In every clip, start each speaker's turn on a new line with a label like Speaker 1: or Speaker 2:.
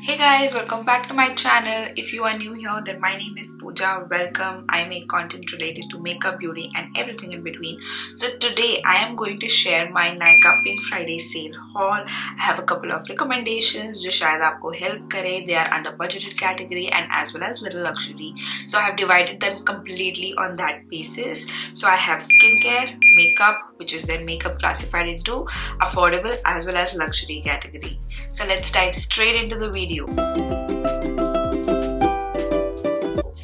Speaker 1: Hey guys, welcome back to my channel. If you are new here, then my name is Pooja. Welcome. I make content related to makeup, beauty and everything in between. So today I am going to share my Nykaa Pink Friday sale haul. I have a couple of recommendations जो शायद आपको help करे. They are under budgeted category and as well as little luxury. So I have divided them completely on that basis. So I have skincare, makeup, which is then makeup classified into affordable as well as luxury category. So let's dive straight into the video.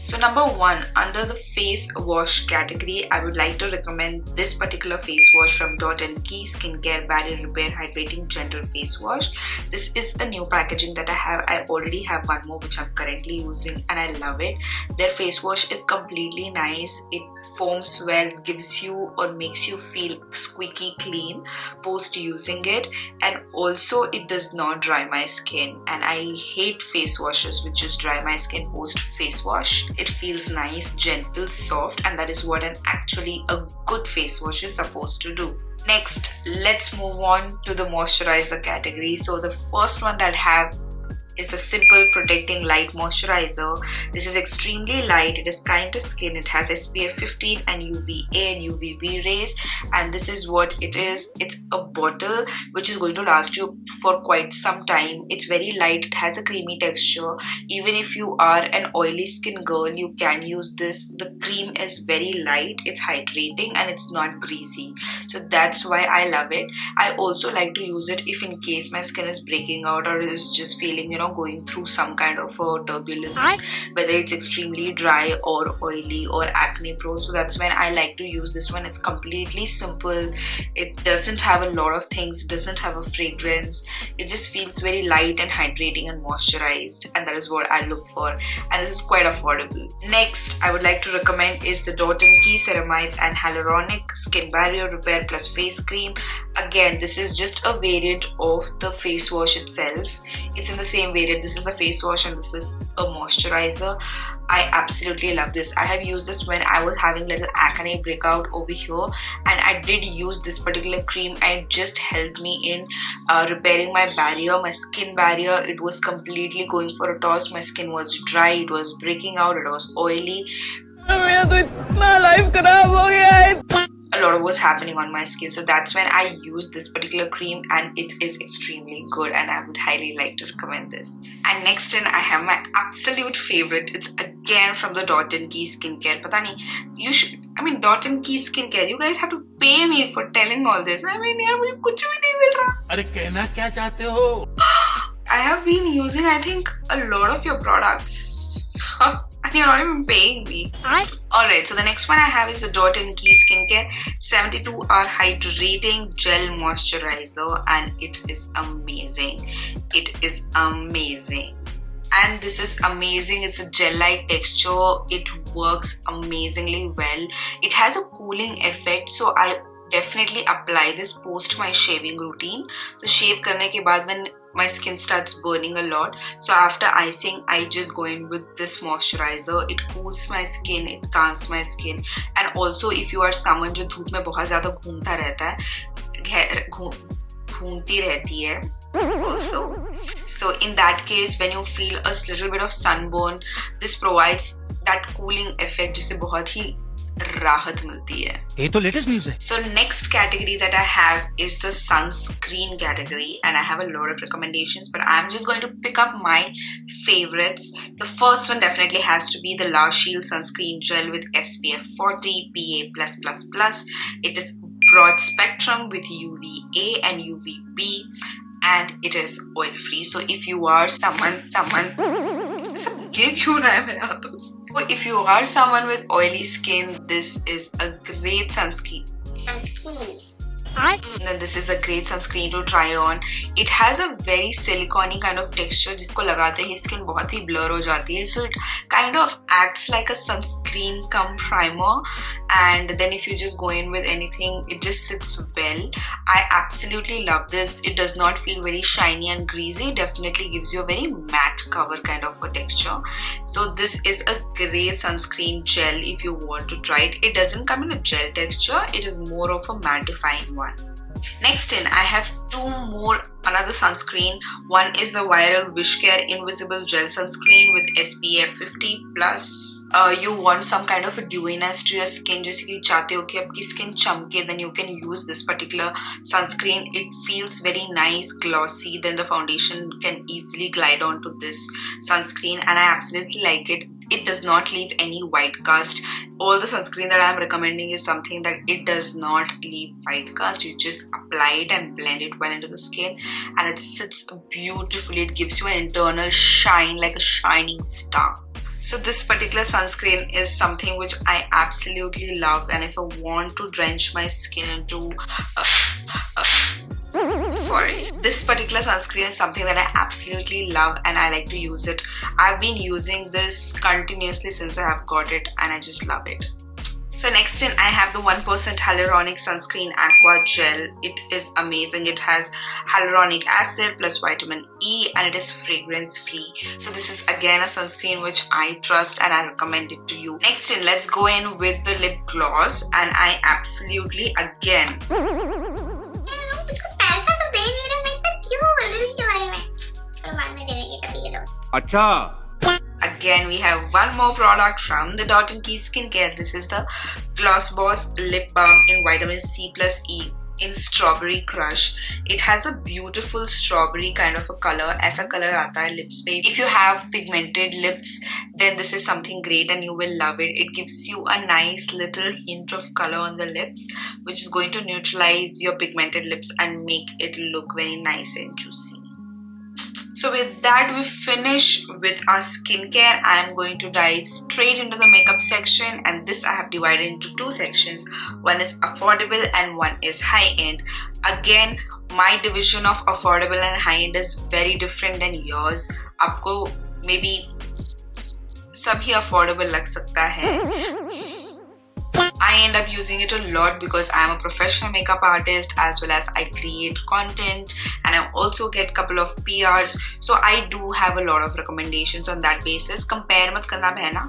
Speaker 1: So number one, under the face wash category, I would like to recommend this particular face wash from Dot & Key Skincare Barrier Repair Hydrating Gentle Face Wash. This is a new packaging that I have. I already have one more which I'm currently using and I love it. Their face wash is completely nice. It foams well, gives you or makes you feel squeaky clean post using it, and also it does not dry my skin, and I hate face washes which just dry my skin post face wash. It feels nice, gentle, soft, and that is what actually a good face wash is supposed to do. Next, let's move on to the moisturizer category. So the first one that I have is the Simple Protecting Light Moisturizer. This is extremely light, it is kind to skin, it has SPF 15 and UVA and UVB rays, and this is what it is. It's a bottle which is going to last you for quite some time. It's very light, it has a creamy texture. Even if you are an oily skin girl, you can use this. The cream is very light, it's hydrating and it's not greasy, so that's why I love it. I also like to use it if in case my skin is breaking out or is just feeling, going through some kind of a turbulence, whether it's extremely dry or oily or acne prone. So that's when I like to use this one. It's completely simple, it doesn't have a lot of things, it doesn't have a fragrance, it just feels very light and hydrating and moisturized, and that is what I look for, and this is quite affordable. Next I would like to recommend is the Dot & Key Ceramides and Hyaluronic Skin Barrier Repair Plus Face Cream. Again, this is just a variant of the face wash itself. It's in the same variant. This is a face wash and this is a moisturizer. I absolutely love this. I have used this when I was having little acne breakout over here, and I did use this particular cream and it just helped me in repairing my barrier, my skin barrier. It was completely going for a toss. My skin was dry, it was breaking out, it was oily. A lot of was happening on my skin, so that's when I used this particular cream, and it is extremely good and I would highly like to recommend this. And next in I have my absolute favorite. It's again from the Dot & Key Skincare. Pata nahi, you should, Dot & Key Skincare, you guys have to pay me for telling all this. Yaar, mujhe kuch bhi nahi mil raha. Arre kehna kya chahte ho? I have been using, I think, a lot of your products. And you're not even paying me. Alright, so the next one I have is the Dot & Key Skincare 72-hour Hydrating Gel Moisturizer, and it is amazing. It is amazing. And this is amazing. It's a gel-like texture. It works amazingly well. It has a cooling effect, so I definitely apply this post my shaving routine. So shave karne ke baad when my skin starts burning a lot, so after icing I just go in with this moisturizer. It cools my skin, it calms my skin, and also if you are someone जो धूप में बहुत ज़्यादा घूमता रहता है, घूमती रहती है also, so in that case when you feel a little bit of sunburn, this provides that cooling effect जिससे बहुत ही राहत मिलती है. ये तो latest news है. So next category that I have is the sunscreen category, and I have a lot of recommendations, but I'm just going to pick up my favorites. The first one definitely has to be the A Shield Sunscreen Gel with SPF 40 PA+++. It is broad spectrum with UVA and UVB, and it is oil free. So if you are if you are someone with oily skin, this is a great sunscreen. And then this is a great sunscreen to try on. It has a very silicone kind of texture जिसको लगाते ही skin बहुत ही blur हो जाती है. So it kind of acts like a sunscreen cum primer, and then if you just go in with anything, it just sits well. I absolutely love this. It does not feel very shiny and greasy. It definitely gives you a very matte cover kind of a texture. So this is a great sunscreen gel if you want to try it. It doesn't come in a gel texture. It is more of a mattifying one. Next in, I have another sunscreen. One is the viral Wishcare Invisible Gel Sunscreen with SPF 50+. You want some kind of a dewiness to your skin, जैसे कि चाहते हो कि आपकी skin चमके, then you can use this particular sunscreen. It feels very nice, glossy, then the foundation can easily glide onto this sunscreen, and I absolutely like it. It does not leave any white cast. All the sunscreen that I am recommending is something that it does not leave white cast. You just apply it and blend it well into the skin, and it sits beautifully. It gives you an internal shine, like a shining star. So this particular sunscreen is something which I absolutely love, and if I want to drench my skin into this particular sunscreen is something that I absolutely love, and I like to use it. I've been using this continuously since I have got it, and I just love it. So next in, I have the 1% Hyaluronic Sunscreen Aqua Gel. It is amazing. It has hyaluronic acid plus vitamin E, and it is fragrance free. So this is again a sunscreen which I trust, and I recommend it to you. Next in, let's go in with the lip gloss, and I absolutely again Again, we have one more product from the Dot & Key Skincare. This is the Gloss Boss Lip Balm in Vitamin C plus E in Strawberry Crush. It has a beautiful strawberry kind of a color. ऐसा color आता है lips पे. If you have pigmented lips, then this is something great and you will love it. It gives you a nice little hint of color on the lips, which is going to neutralize your pigmented lips and make it look very nice and juicy. So with that, we finish with our skincare. I am going to dive straight into the makeup section, and this I have divided into two sections. One is affordable and one is high-end. Again, my division of affordable and high-end is very different than yours. आपको maybe सभी affordable लग सकता है. I end up using it a lot because I am a professional makeup artist, as well as I create content, and I also get a couple of PRs. So I do have a lot of recommendations on that basis. Compare मत करना बहना,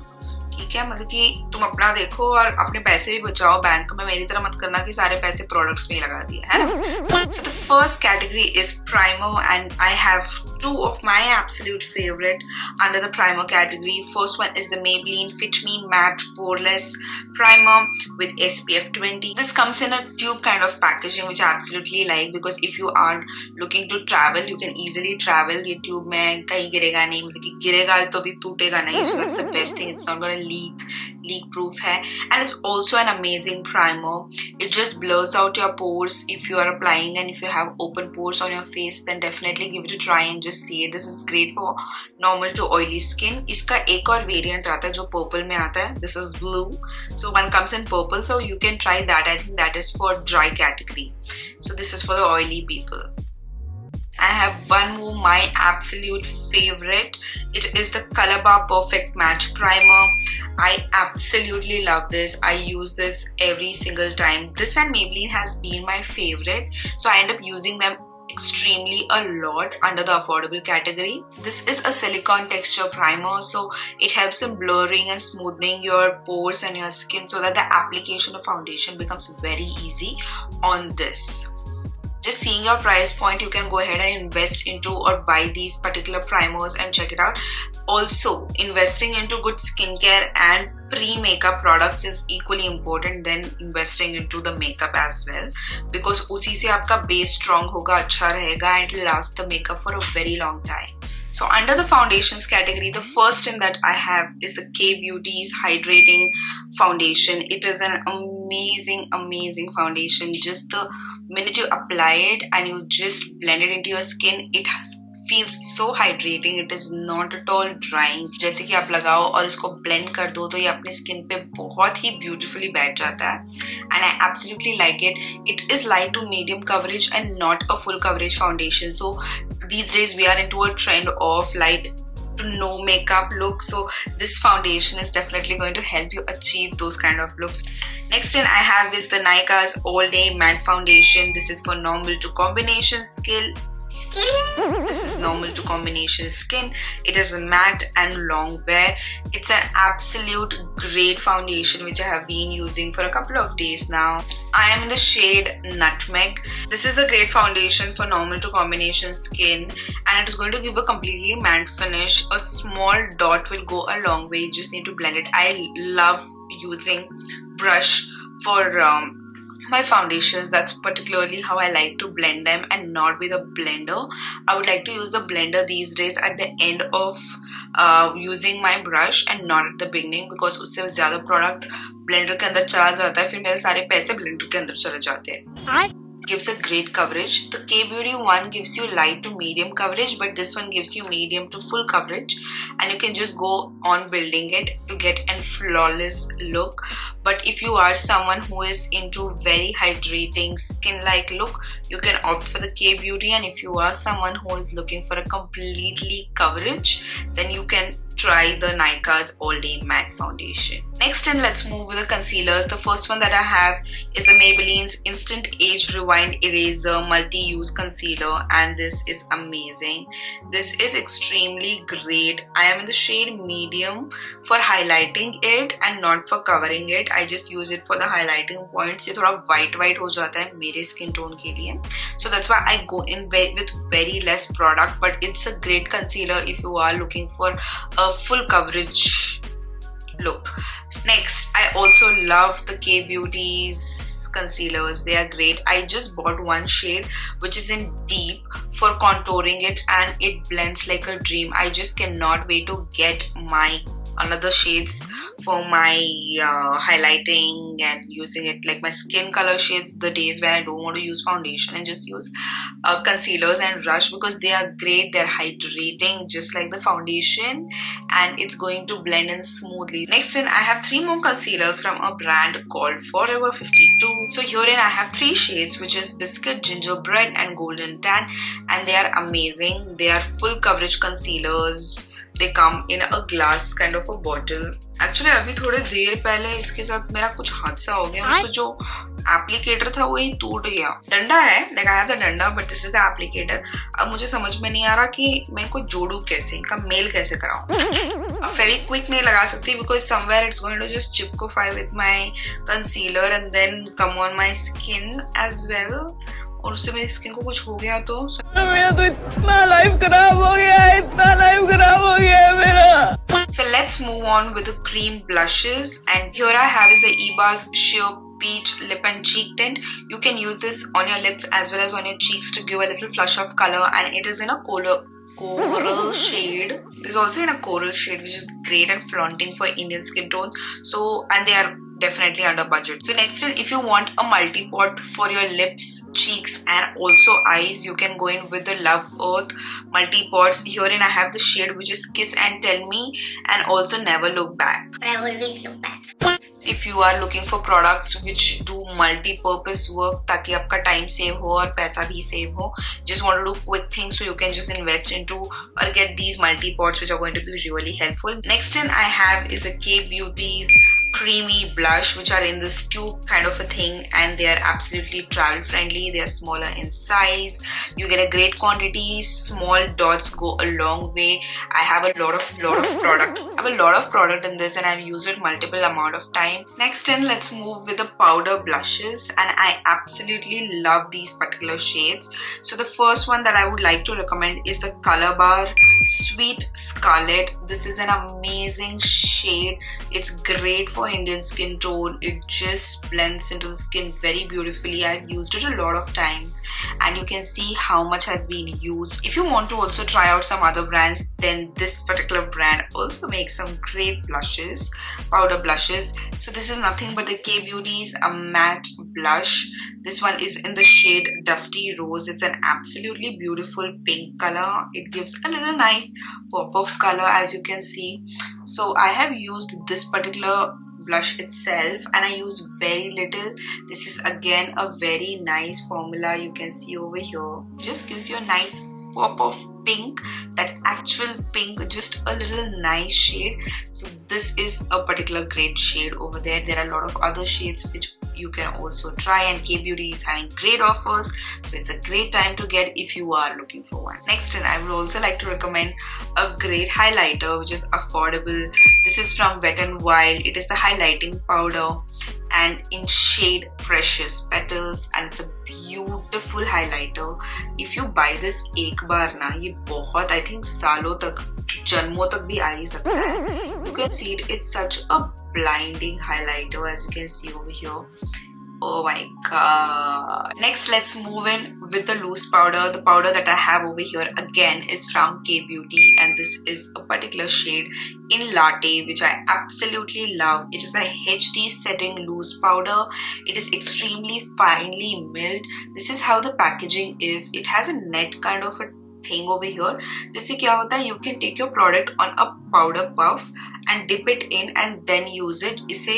Speaker 1: ठीक है? मतलब कि तुम अपना देखो और अपने पैसे भी बचाओ बैंक में. मेरी तरह मत करना कि सारे पैसे प्रोडक्ट्स में ही लगा दिए, है ना? So the first category is primer, and I have two of my absolute favorite under the primer category. First one is the Maybelline Fit Me Matte Poreless Primer with SPF 20. This comes in a tube kind of packaging, which I absolutely like, because if you are looking to travel, you can easily travel. ये tube में कहीं गिरेगा नहीं, मतलब कि गिरेगा तो भी टूटेगा नहीं. So that's the best thing. It's not gonna leak proof है, and it's also an amazing primer. It just blurs out your pores if you are applying, and if you have open pores on your face, then definitely give it a try and just see it. This is great for normal to oily skin. इसका एक और variant आता है जो purple में आता है. This is blue, so one comes in purple, so you can try that. I think that is for dry category, so this is for the oily people. I have one more, my absolute favorite. It is the Colorbar Perfect Match Primer. I absolutely love this. I use this every single time. This and Maybelline has been my favorite, so I end up using them extremely a lot under the affordable category. This is a silicone texture primer, so it helps in blurring and smoothing your pores and your skin, so that the application of foundation becomes very easy on this. Just seeing your price point, you can go ahead and invest into or buy these particular primers and check it out. Also, investing into good skincare and pre-makeup products is equally important than investing into the makeup as well, because उसी से आपका base strong होगा, अच्छा रहेगा, and it will last the makeup for a very long time. So under the foundations category, the first in that I have is the Kaybeauty's Hydrating Foundation. It is an amazing foundation. Just the minute you apply it and you just blend it into your skin, it feels so hydrating. It is not at all drying. जैसे कि आप लगाओ और इसको blend कर दो तो ये अपने skin पे बहुत ही beautifully बैठ जाता है, and I absolutely like it. It is light to medium coverage and not a full coverage foundation. So these days we are into a trend of light to no makeup look, so this foundation is definitely going to help you achieve those kind of looks. Next in I have is the Nykaa's All Day Matte Foundation. This is for normal to combination
Speaker 2: skin.
Speaker 1: This is normal to combination skin. It is matte and long wear. It's an absolute great foundation which I have been using for a couple of days now. I am in the shade Nutmeg. This is a great foundation for normal to combination skin, and it is going to give a completely matte finish. A small dot will go a long way. You just need to blend it. I love using brush for my foundations. That's particularly how I like to blend them, and not with a blender. I would like to use the blender these days at the end of using my brush and not at the beginning, because उससे ज़्यादा product blender के अंदर चला जाता है, फिर मेरे सारे पैसे blender के अंदर चले जाते हैं. Gives a great coverage. The Kaybeauty one gives you light to medium coverage, but this one gives you medium to full coverage, and you can just go on building it to get a flawless look. But if you are someone who is into very hydrating skin-like look, you can opt for the Kaybeauty, and if you are someone who is looking for a completely coverage, then you can try the Nykaa's All Day Matte Foundation. Next, and let's move with the concealers. The first one that I have is the Maybelline's Instant Age Rewind Eraser Multi-Use Concealer, and this is amazing. This is extremely great. I am in the shade medium for highlighting it and not for covering it. I just use it for the highlighting points. ये थोड़ा white हो जाता है मेरे skin tone के लिए. So that's why I go in with very less product, but it's a great concealer if you are looking for a full coverage look. Next, I also love the Kaybeauty's concealers. They are great. I just bought one shade which is in deep for contouring it, and it blends like a dream. I just cannot wait to get my another shades for my highlighting and using it like my skin color shades the days when I don't want to use foundation and just use concealers and rush, because they are great. They're hydrating just like the foundation, and it's going to blend in smoothly. Next in, I have 3 more concealers from a brand called Forever 52. So herein I have 3 shades, which is Biscuit, Gingerbread and Golden Tan, and they are amazing. They are full coverage concealers. They come in a glass kind of a bottle. Actually अभी थोड़े देर पहले इसके साथ मेरा कुछ हादसा हो गया. उसका जो एप्लीकेटर था वही टूट गया. डंडा है, like I have the डंडा, but this is the applicator. अब मुझे समझ में नहीं आ रहा कि मैं इनको जोड़ू कैसे, इनका मेल कैसे कराऊं. अब फेविक्विक नहीं लगा सकती because somewhere it's going to just chipify with my concealer and then come on my skin as well. और उससे मेरी स्किन को कुछ हो गया तो मेरा तो इतना लाइफ खराब हो गया है, इतना लाइफ खराब हो गया है मेरा. So let's move on with the cream blushes, and here I have is the Eba's Sheer Peach Lip and Cheek Tint. You can use this on your lips as well as on your cheeks to give a little flush of color, and it is in a coral shade. This is also in a coral shade, which is great and flaunting for Indian skin tone. So, and they are definitely under budget. So next, if you want a multi-pot for your lips, cheeks and also eyes, you can go in with the Love Earth multi-pots. Herein I have the shade which is Kiss and Tell Me, and also Never Look Back.
Speaker 2: But I always look back.
Speaker 1: If you are looking for products which do multi-purpose work ताकि आपका time save हो और पैसा भी save हो, just want to do quick things, so you can just invest into or get these multi-pots which are going to be really helpful. Next in I have is the Kaybeauty's creamy blush, which are in this tube kind of a thing, and they are absolutely travel friendly. They are smaller in size. You get a great quantity. Small dots go a long way. I have a lot of product. I have a lot of product in this, and I've used it multiple amount of time. Next in, let's move with the powder blushes, and I absolutely love these particular shades. So the first one that I would like to recommend is the Colorbar Sweet Scarlet. This is an amazing shade. It's great for Indian skin tone. It just blends into the skin very beautifully. I've used it a lot of times, and you can see how much has been used. If you want to also try out some other brands, then this particular brand also makes some great blushes, powder blushes. So this is nothing but the Kaybeauty's matte blush. This one is in the shade Dusty Rose. It's an absolutely beautiful pink color. It gives a little nice pop of color, as you can see. So I have used this particular blush itself, and I use very little. This is again a very nice formula. You can see over here, it just gives you a nice pop of pink, that actual pink, just a little nice shade. So this is a particular great shade over there. There are a lot of other shades which you can also try, and Kaybeauty is having great offers, so it's a great time to get if you are looking for one. Next in, I would also like to recommend a great highlighter which is affordable. This is from Wet n Wild. It is the highlighting powder and in shade Precious Petals, and it's a beautiful highlighter. If you buy this एक बार ना, ये बहुत, I think सालों तक, जन्मों तक भी आ ही सकता है. You can see it. It's such a blinding highlighter, as you can see over here. Oh my god. Next, let's move in with the loose powder. The powder that I have over here again is from Kaybeauty, and this is a particular shade in Latte which I absolutely love. It is a HD setting loose powder. It is extremely finely milled. This is how the packaging is. It has a net kind of a thing over here. जिससे क्या होता है, you can take your product on a powder puff and dip it in and then use it. इससे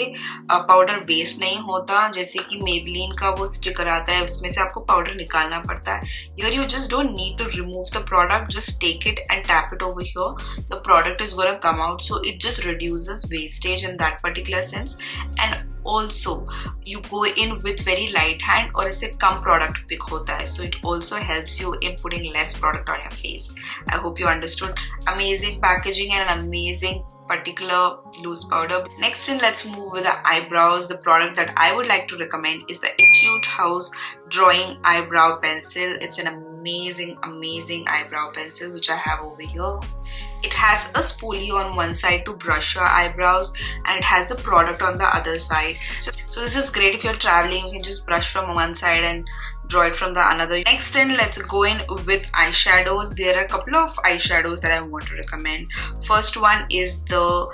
Speaker 1: powder waste नहीं होता. जैसे कि Maybelline का वो sticker आता है, उसमें से आपको powder निकालना पड़ता है. Here you just don't need to remove the product. Just take it and tap it over here. The product is gonna come out, so it just reduces wastage in that particular sense. And also you go in with very light hand और इससे कम product pick होता है, so it also helps you in putting less product on your face. I hope you understood. Amazing packaging and an amazing particular loose powder. Next in, let's move with the eyebrows. The product that I would like to recommend is the Etude House Drawing Eyebrow Pencil. It's an amazing eyebrow pencil which I have over here. It has a spoolie on one side to brush your eyebrows, and it has the product on the other side. So this is great if you're traveling. You can just brush from one side and draw it from the another. Next in, let's go in with eyeshadows. There are a couple of eyeshadows that I want to recommend. First one is the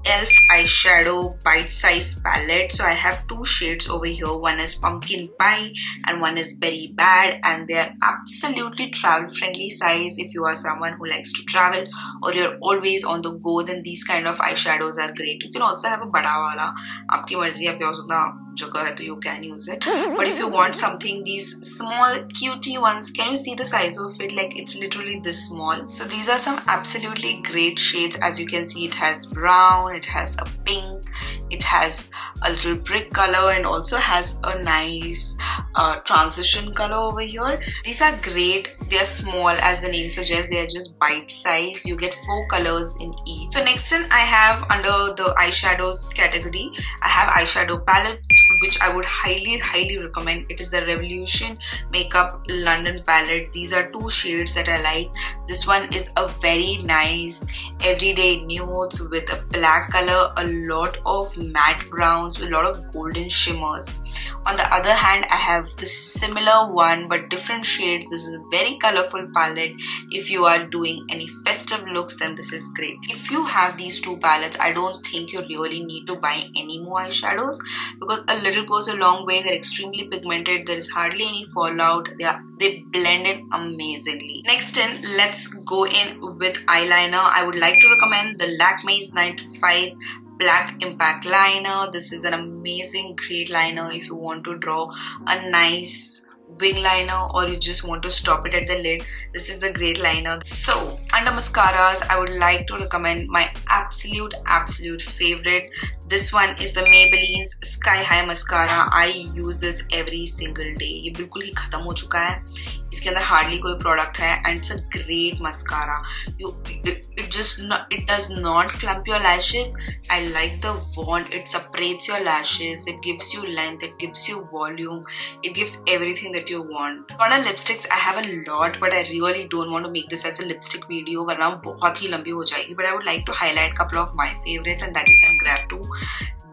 Speaker 1: e.l.f. eyeshadow bite size palette. So I have two shades over here. One is pumpkin pie and one is berry bad, and they are absolutely travel friendly size. If you are someone who likes to travel or you're always on the go, then these kind of eyeshadows are great. You can also have a bada wala. आपकी मर्जी, आप उसका जगह है तो you can use it. But if you want something, these small cutie ones, can you see the size of it? Like, it's literally this small. So these are some absolutely great shades. As you can see, it has brown, it has a pink, it has a little brick color, and also has a nice transition color over here. These are great. They are small, as the name suggests. They are just bite size. You get 4 colors in each. So next in, I have under the eyeshadows category, I have eyeshadow palette which I would highly recommend. It is the Revolution Makeup London palette. These are 2 shades that I like. This one is a very nice everyday nudes with a black color, a lot of matte browns with a lot of golden shimmers. On the other hand, I have this similar one but different shades. This is a very colorful palette. If you are doing any festive looks, then this is great. If you have these 2 palettes, I don't think you really need to buy any more eyeshadows, because a little goes a long way. They're extremely pigmented. There is hardly any fallout. They blend in amazingly. Next in, let's go in with eyeliner. I would like to recommend the Lakme's 925 Black Impact Liner. This is an amazing great liner if you want to draw a nice wing liner or you just want to stop it at the lid. This is a great liner. So under mascaras, I would like to recommend my absolute favorite. This one is the Maybelline's Sky High Mascara. I use this every single day. ये बिल्कुल ही खत्म हो चुका है. इसके अंदर hardly कोई product है, and it's a great mascara. It does not clump your lashes. I like the wand. It separates your lashes. It gives you length. It gives you volume. It gives everything that you want. On our lipsticks, I have a lot, but I really don't want to make this as a lipstick video वरना बहुत ही लंबी हो जाएगी. But I would like to highlight a couple of my favorites and that you can grab too.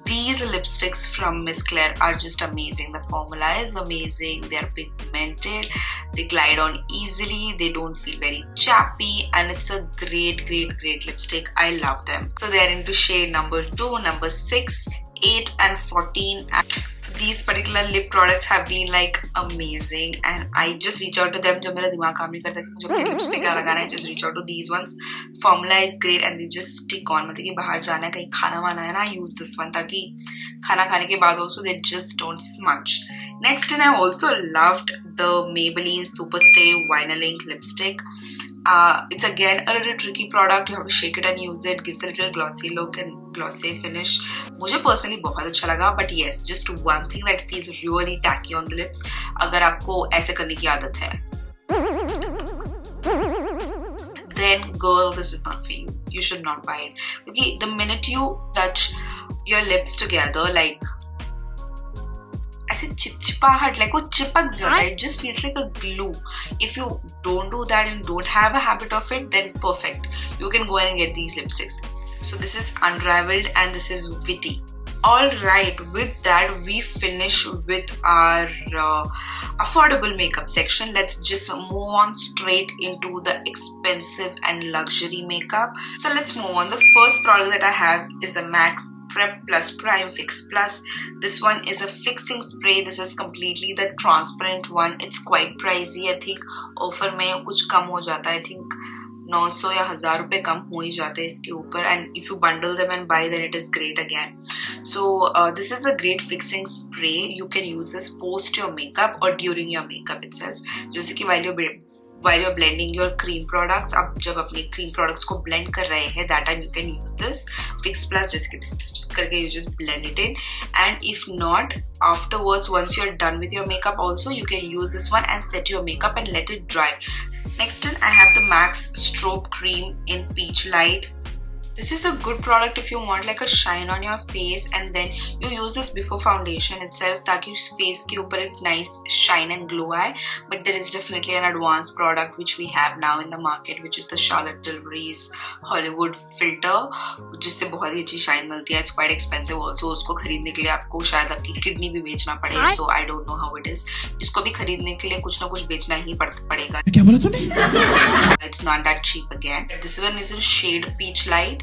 Speaker 1: These lipsticks from Miss Claire are just amazing. The formula is amazing. They are pigmented. They glide on easily. They don't feel very chappy, and it's a great lipstick. I love them. So they are into shade number 2, number 6, 8 and 14. These particular lip products have been like amazing, and I just reach out to them जब मेरा दिमाग काम नहीं करता कि मुझे अपने lips पे क्या लगाना है. Just reach out to these ones. Formula is great and they just stick on. मतलब कि बाहर जाना है, कहीं खाना वाना है ना, use this one ताकि खाना खाने के बाद also they just don't smudge. Next, and I also loved the Maybelline Superstay Vinyl Ink lipstick. It's again a little tricky product. You have to shake it and use it. Gives a little glossy look and glossy finish. मुझे personally बहुत अच्छा लगा. But yes, just one thing that feels really tacky on the lips. अगर आपको ऐसे करने की आदत है, then girl, this is not for you. You should not buy it. Because the minute you touch your lips together, like ऐसे चिपचिपाहट, like वो चिपक जाता है. It just feels like a glue. If you don't do that and don't have a habit of it, then perfect. You can go and get these lipsticks. So this is Unraveled and this is Witty. Alright, with that we finish with our affordable makeup section. Let's just move on straight into the expensive and luxury makeup. So let's move on. The first product that I have is the MAC Prep Plus Prime Fix Plus. This one is a fixing spray. This is completely the transparent one. It's quite pricey. I think offer में कुछ कम हो जाता है. I think 900 या 1000 रुपए कम हो ही जाते हैं इसके ऊपर. And if you bundle them and buy, then it is great again. So this is a great fixing spray. You can use this post your makeup or during your makeup itself. जैसे कि while you're blending your cream products, आप जब अपने cream products को blend कर रहे हैं, that time you can use this Fix Plus. just करके you just blend it in. And if not, afterwards, once you're done with your makeup also, you can use this one and set your makeup and let it dry. Next in, I have the MAC Strobe Cream in Peach Light. This is a good product if you want like a shine on your face, and then you use this before foundation itself ताकि face के ऊपर एक nice shine and glow आए. But there is definitely an advanced product which we have now in the market, which is the Charlotte Tilbury's Hollywood Filter, जिससे बहुत ही अच्छी shine मिलती है. It's quite expensive also. उसको खरीदने के लिए आपको शायद आपकी किडनी भी बेचना पड़े. So I don't know how it is. इसको भी खरीदने के लिए कुछ ना कुछ बेचना ही पड़ेगा. क्या बोला तूने? It's not that cheap again. This one is in shade Peach Light.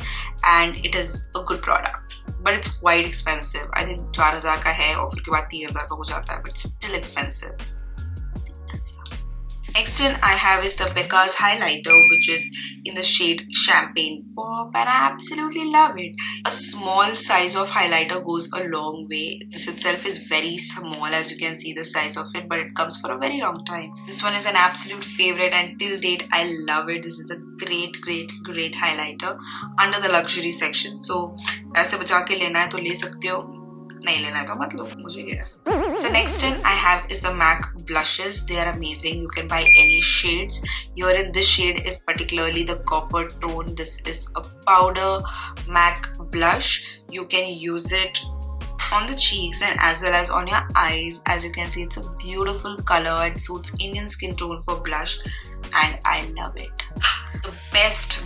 Speaker 1: And it is a good product, but it's quite expensive. I think 4000 का है, और फिर के बाद 3000 का हो जाता है, but it's still expensive. Next in I have is the Becca's highlighter, which is in the shade Champagne Pop, and I absolutely love it. A small size of highlighter goes a long way. This itself is very small, as you can see the size of it, but it comes for a very long time. This one is an absolute favorite, and till date I love it. This is a great highlighter under the luxury section. So ऐसे बचा के लेना है तो ले सकते हो, नहीं लेना है तो मत लो, मुझे क्या. So next in I have is the MAC blushes. They are amazing. You can buy any shades. Here in this shade is particularly the copper tone. This is a powder MAC blush. You can use it on the cheeks and as well as on your eyes. As you can see, it's a beautiful color. It suits Indian skin tone for blush, and I love it. The best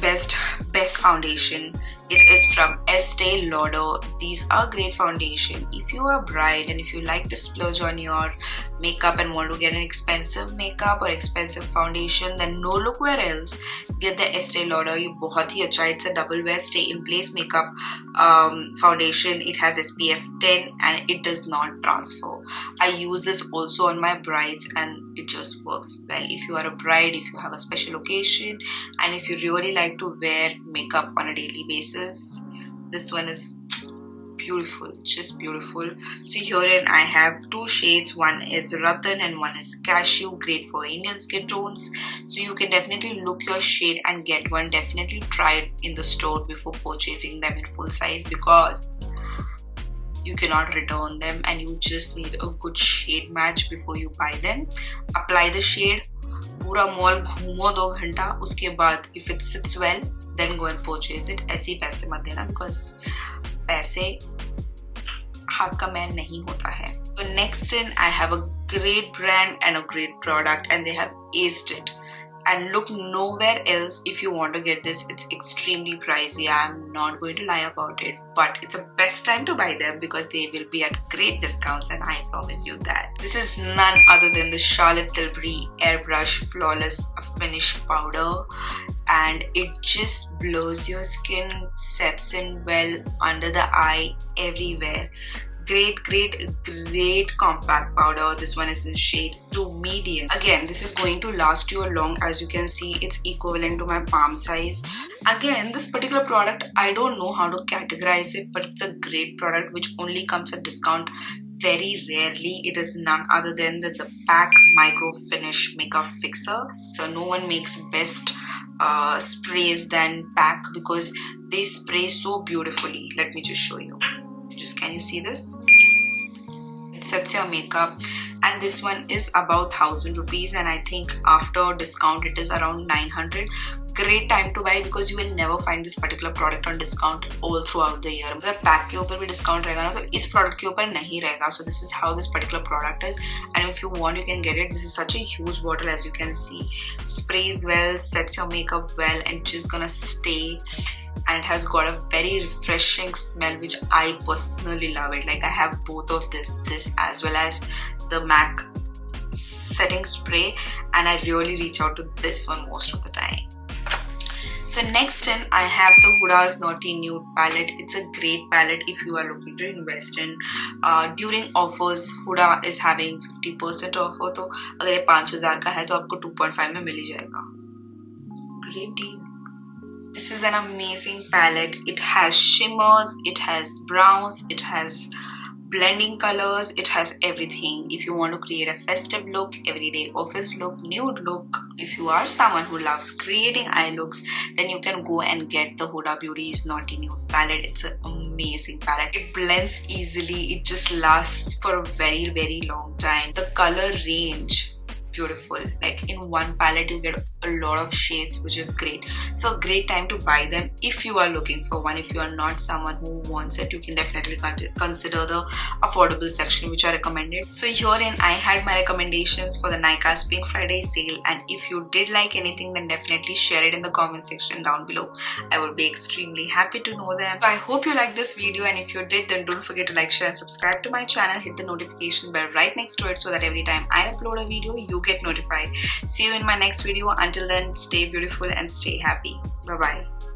Speaker 1: foundation, it is from Estee Lauder. These are great foundation. If you are a bride and if you like to splurge on your makeup and want to get an expensive makeup or expensive foundation, then no look where else. Get the Estee Lauder. ये बहुत ही अच्छा. It's a double wear stay in place makeup foundation. It has SPF 10 and it does not transfer. I use this also on my brides and it just works well. If you are a bride, if you have a special occasion, and if you really like to wear makeup on a daily basis, this one is beautiful, just beautiful. So herein I have two shades. One is Ratan and one is Cashew. Great for Indian skin tones. So you can definitely look your shade and get one. Definitely try it in the store before purchasing them in full size, because you cannot return them and you just need a good shade match before you buy them. Apply the shade, पूरा mall घूमो 2 घंटा, उसके बाद if it sits well, then go and purchase it. ऐसे ही पैसे मत देना, because पैसे हाथ का मैन नहीं होता है. So next in I have a great brand and a great product, and they have aced it. And look nowhere else if you want to get this. It's extremely pricey. I'm not going to lie about it, but it's the best time to buy them because they will be at great discounts, and I promise you that. This is none other than the Charlotte Tilbury Airbrush Flawless Finish Powder, and it just blows your skin, sets in well under the eye, everywhere. Great compact powder. This one is in shade 2 medium. Again, this is going to last you a long. As you can see, it's equivalent to my palm size. Again, this particular product, I don't know how to categorize it, but it's a great product which only comes at discount very rarely. It is none other than the PAC Micro Finish Makeup Fixer. So no one makes best sprays than pack because they spray so beautifully. Let me just show you. Can you see this? It sets your makeup, and this one is about 1000 rupees, and I think after discount it is around 900. Great time to buy because you will never find this particular product on discount all throughout the year. अगर pack के ऊपर भी discount रहेगा ना तो इस product के ऊपर नहीं रहेगा. So this is how this particular product is, and if you want you can get it. This is such a huge bottle, as you can see. Sprays well, sets your makeup well, and just gonna stay. And it has got a very refreshing smell which I personally love it. Like I have both of this as well as the MAC setting spray, and I really reach out to this one most of the time. So next in I have the Huda's Naughty Nude palette. It's a great palette if you are looking to invest in. During offers Huda is having 50% offer, तो अगर ये 5000 का है तो आपको 2.5 में मिल ही जाएगा. Great deal. This is an amazing palette. It has shimmers, it has browns, it has blending colors, it has everything. If you want to create a festive look, everyday office look, nude look, if you are someone who loves creating eye looks, then you can go and get the Huda Beauty's Naughty Nude palette. It's an amazing palette. It blends easily, it just lasts for a very, very long time. The color range, beautiful. Like in one palette you get a lot of shades, which is great. So great time to buy them if you are looking for one. If you are not someone who wants it, you can definitely consider the affordable section which I recommended. So herein I had my recommendations for the Nykaa's Pink Friday sale, and if you did like anything then definitely share it in the comment section down below. I would be extremely happy to know them. So I hope you liked this video, and if you did then don't forget to like, share and subscribe to my channel. Hit the notification bell right next to it so that every time I upload a video you get notified. See you in my next video. Until then, stay beautiful and stay happy. Bye bye.